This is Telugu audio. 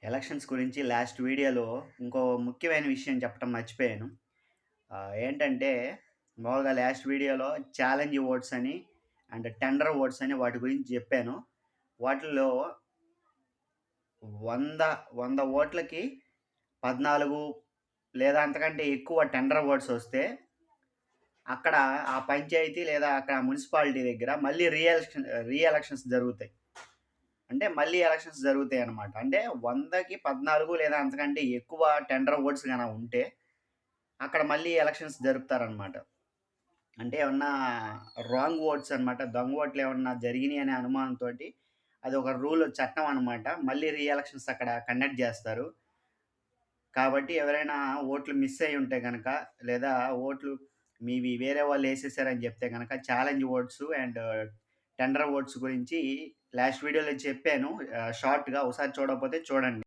ఎలక్షన్స్ గురించి లాస్ట్ వీడియోలో ఇంకో ముఖ్యమైన విషయం చెప్పడం మర్చిపోయాను. ఏంటంటే మామూలుగా లాస్ట్ వీడియోలో ఛాలెంజ్ ఓట్స్ అని అండ్ టెండర్ ఓట్స్ అని వాటి గురించి చెప్పాను. వాటిల్లో 100, 100 ఓట్లకి 14 లేదా అంతకంటే ఎక్కువ టెండర్ ఓట్స్ వస్తే అక్కడ ఆ పంచాయతీ లేదా అక్కడ మున్సిపాలిటీ దగ్గర మళ్ళీ రీ ఎలక్షన్స్ జరుగుతాయి. అంటే మళ్ళీ ఎలక్షన్స్ జరుగుతాయన్నమాట. అంటే 100కి 14 లేదా అంతకంటే ఎక్కువ టెండర్ ఓట్స్ గాన ఉంటే, అక్కడ మళ్ళీ ఎలక్షన్స్ జరుపుతారనమాట. అంటే ఏమన్నా రాంగ్ ఓట్స్ అనమాట. దొంగ ఓట్లు ఏమన్నా జరిగినాయి అనే అనుమానంతోటి అదొక చట్టం అనమాట. మళ్ళీ రీ ఎలక్షన్స్ అక్కడ కండక్ట్ జేస్తారు. కాబట్టి ఎవరైనా ఓట్లు మిస్ అయ్యి ఉంటే గనక, లేదా ఓట్లు మీవి వేరే వాళ్ళేసేసారని జెప్తే గనక challenge oats and tender oats గురించి లాస్ట్ వీడియోలో చెప్పాను. షార్ట్‌గా ఒకసారి చూడకపోతే చూడండి.